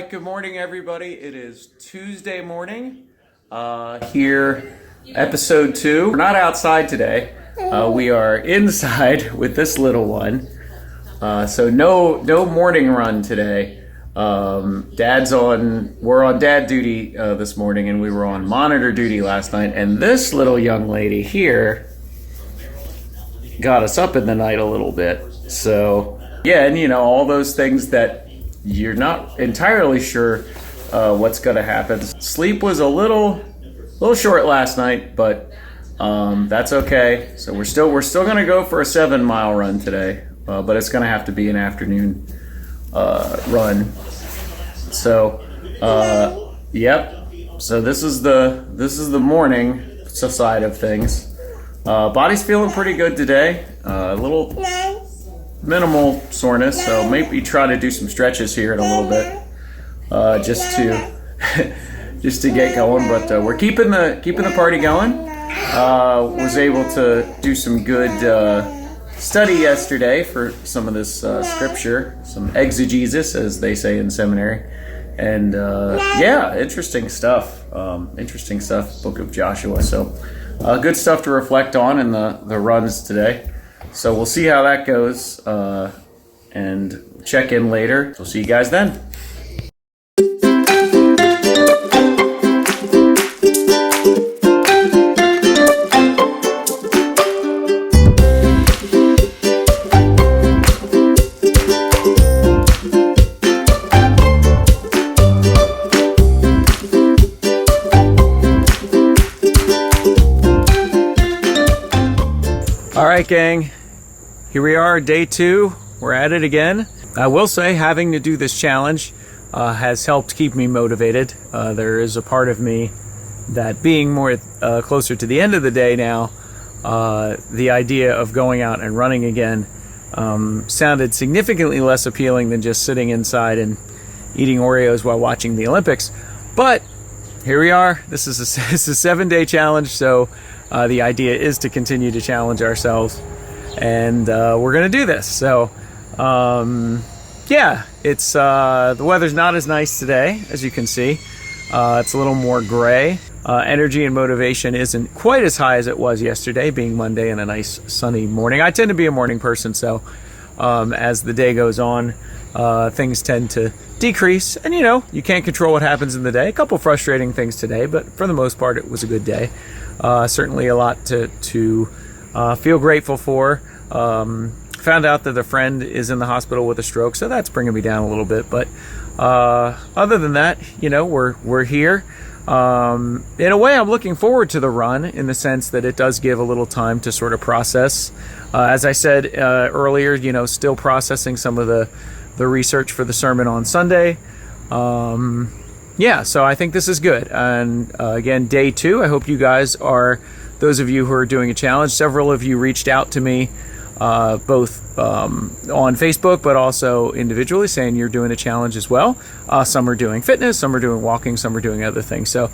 right, good morning, everybody. It is Tuesday morning. Here, episode 2. We're not outside today. We are inside with this little one. So no morning run today. We're on dad duty this morning, and we were on monitor duty last night. And this little young lady here got us up in the night a little bit. So yeah, and all those things that you're not entirely sure what's going to happen. Sleep was a little short last night, but that's okay. So we're still going to go for a 7-mile run today, but it's going to have to be an afternoon run. So yep. So this is the morning side of things. Body's feeling pretty good today. A little minimal soreness, so maybe try to do some stretches here in a little bit, just to get going. But we're keeping the party going. Was able to do some good study yesterday for some of this scripture, some exegesis, as they say in seminary, and yeah, interesting stuff. Book of Joshua. So good stuff to reflect on in the runs today. So we'll see how that goes, and check in later. We'll see you guys then. All right, gang. Here we are, day 2. We're at it again. I will say, having to do this challenge has helped keep me motivated. There is a part of me that, being more closer to the end of the day now, the idea of going out and running again sounded significantly less appealing than just sitting inside and eating Oreos while watching the Olympics. But here we are. This is a 7-day challenge, so the idea is to continue to challenge ourselves. And we're gonna do this. So yeah, it's the weather's not as nice today, as you can see. It's a little more gray. Energy and motivation isn't quite as high as it was yesterday, being Monday and a nice sunny morning. I tend to be a morning person, so as the day goes on, things tend to decrease. And you can't control what happens in the day. A couple frustrating things today, but for the most part, it was a good day. Certainly a lot to feel grateful for. Found out that a friend is in the hospital with a stroke, so that's bringing me down a little bit. But other than that, we're here. In a way, I'm looking forward to the run, in the sense that it does give a little time to sort of process. As I said earlier, still processing some of the research for the sermon on Sunday. Yeah, so I think this is good. And again, day 2, I hope you guys are, those of you who are doing a challenge. Several of you reached out to me, both on Facebook, but also individually, saying you're doing a challenge as well. Some are doing fitness, some are doing walking, some are doing other things. So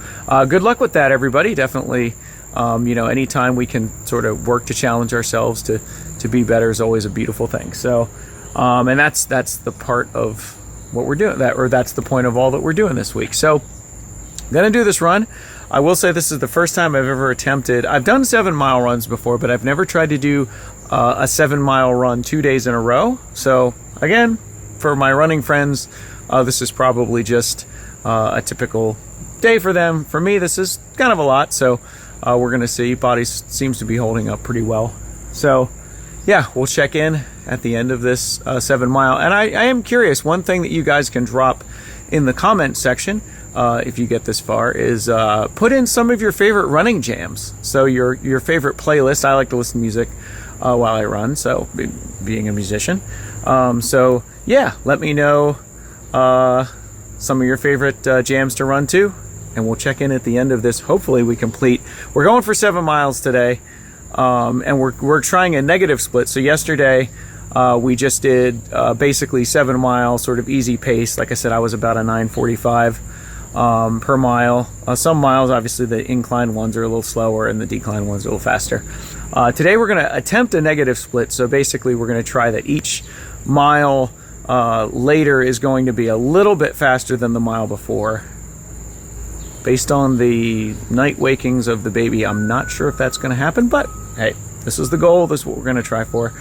good luck with that, everybody. Definitely, anytime we can sort of work to challenge ourselves to be better is always a beautiful thing. So, and that's the part of what we're doing, that's the point of all that we're doing this week. So I'm gonna do this run. I will say this is the first time I've ever attempted. I've done 7-mile runs before, but I've never tried to do a 7-mile run 2 days in a row. So again, for my running friends, this is probably just a typical day for them. For me, this is kind of a lot. So we're gonna see. Body seems to be holding up pretty well. So yeah, we'll check in at the end of this 7-mile. And I am curious, one thing that you guys can drop in the comment section, if you get this far, is put in some of your favorite running jams. So your favorite playlist. I like to listen to music while I run, so being a musician. So yeah, let me know some of your favorite jams to run to, and we'll check in at the end of this. Hopefully we complete. We're going for 7 miles today. And we're trying a negative split. So yesterday we just did basically 7 miles, sort of easy pace. Like I said, I was about a 9:45 per mile. Some miles, obviously, the incline ones are a little slower and the decline ones are a little faster. Today we're going to attempt a negative split. So basically we're going to try that each mile later is going to be a little bit faster than the mile before. Based on the night wakings of the baby, I'm not sure if that's going to happen, but hey, this is the goal. This is what we're going to try for.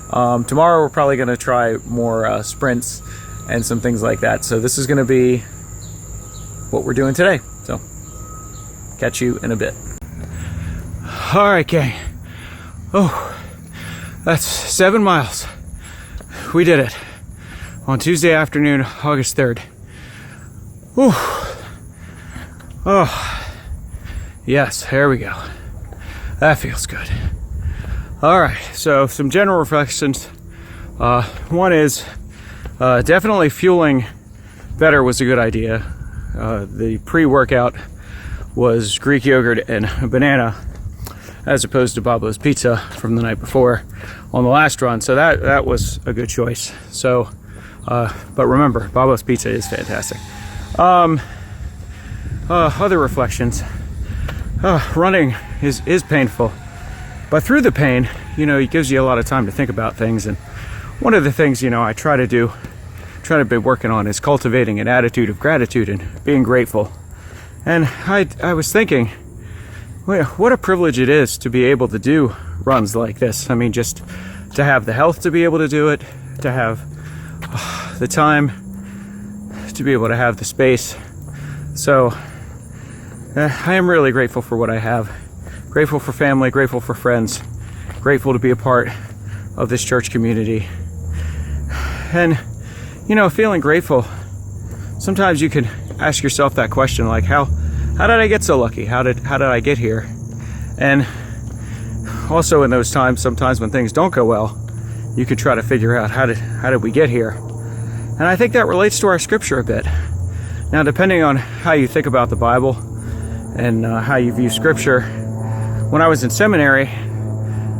Tomorrow we're probably going to try more sprints and some things like that. So this is going to be what we're doing today. So catch you in a bit. All right, gang. Oh, that's 7 miles. We did it on Tuesday afternoon, August 3rd. Whew. Oh, yes, there we go. That feels good. All right, so some general reflections. One is definitely fueling better was a good idea. The pre-workout was Greek yogurt and a banana, as opposed to Babbo's Pizza from the night before on the last run. So that was a good choice. So, but remember, Babbo's Pizza is fantastic. Other reflections. Running is painful, but through the pain, it gives you a lot of time to think about things. And one of the things, I try to be working on is cultivating an attitude of gratitude and being grateful. And I was thinking, what a privilege it is to be able to do runs like this. I mean, just to have the health to be able to do it, to have the time, to be able to have the space. So I am really grateful for what I have. Grateful for family, grateful for friends, grateful to be a part of this church community. And, feeling grateful, sometimes you can ask yourself that question, like, how did I get so lucky? How did I get here? And also in those times, sometimes when things don't go well, you could try to figure out how did we get here? And I think that relates to our scripture a bit. Now, depending on how you think about the Bible and how you view scripture, when I was in seminary,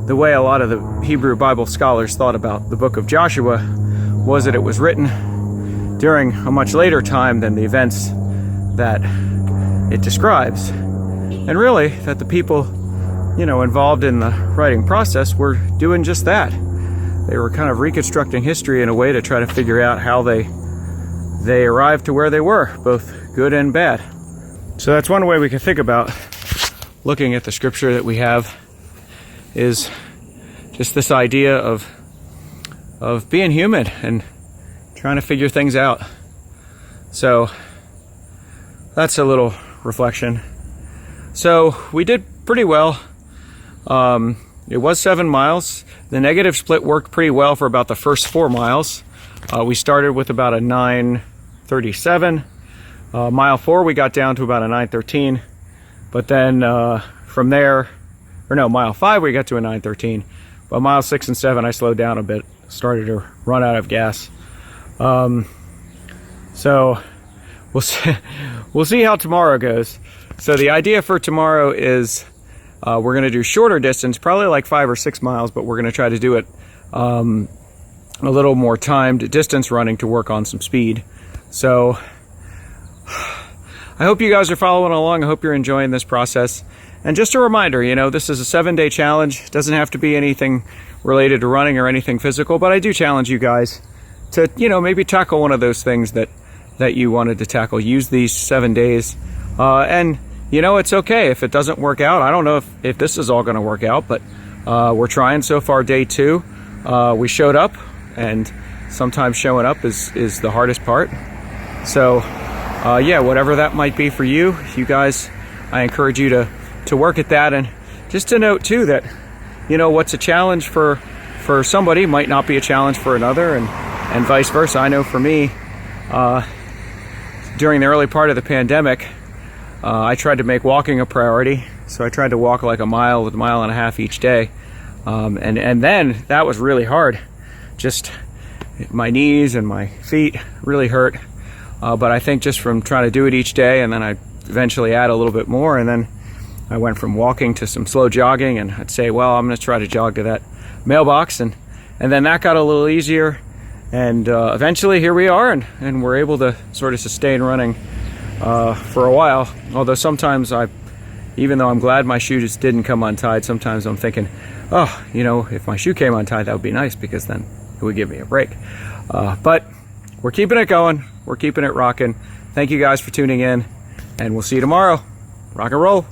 the way a lot of the Hebrew Bible scholars thought about the book of Joshua was that it was written during a much later time than the events that it describes. And really, that the people, involved in the writing process were doing just that. They were kind of reconstructing history in a way to try to figure out how they arrived to where they were, both good and bad. So that's one way we can think about looking at the scripture that we have, is just this idea of being human and trying to figure things out. So that's a little reflection. So we did pretty well. It was 7 miles. The negative split worked pretty well for about the first 4 miles. We started with about a 9:37. Mile 4 we got down to about a 9:13, but then from there, mile 5 we got to a 9:13, but mile 6 and 7 I slowed down a bit, started to run out of gas. So we'll see how tomorrow goes. So the idea for tomorrow is we're going to do shorter distance, probably like 5 or 6 miles, but we're going to try to do it a little more timed distance running to work on some speed. So I hope you guys are following along. I hope you're enjoying this process. And just a reminder, this is a 7-day challenge. It doesn't have to be anything related to running or anything physical, but I do challenge you guys to, maybe tackle one of those things that you wanted to tackle. Use these 7 days. And, it's okay if it doesn't work out. I don't know if this is all going to work out, but we're trying so far. Day 2, we showed up, and sometimes showing up is the hardest part. So, whatever that might be for you guys, I encourage you to work at that. And just to note too that, what's a challenge for somebody might not be a challenge for another, and vice versa. I know for me, during the early part of the pandemic, I tried to make walking a priority. So I tried to walk like a mile and a half each day. And then that was really hard. Just my knees and my feet really hurt. But I think just from trying to do it each day, and then I eventually add a little bit more, and then I went from walking to some slow jogging, and I'd say, well, I'm going to try to jog to that mailbox, and then that got a little easier, and eventually here we are, and we're able to sort of sustain running for a while. Although sometimes even though I'm glad my shoe just didn't come untied, sometimes I'm thinking, if my shoe came untied, that would be nice, because then it would give me a break. But we're keeping it going. We're keeping it rocking. Thank you guys for tuning in, and we'll see you tomorrow. Rock and roll.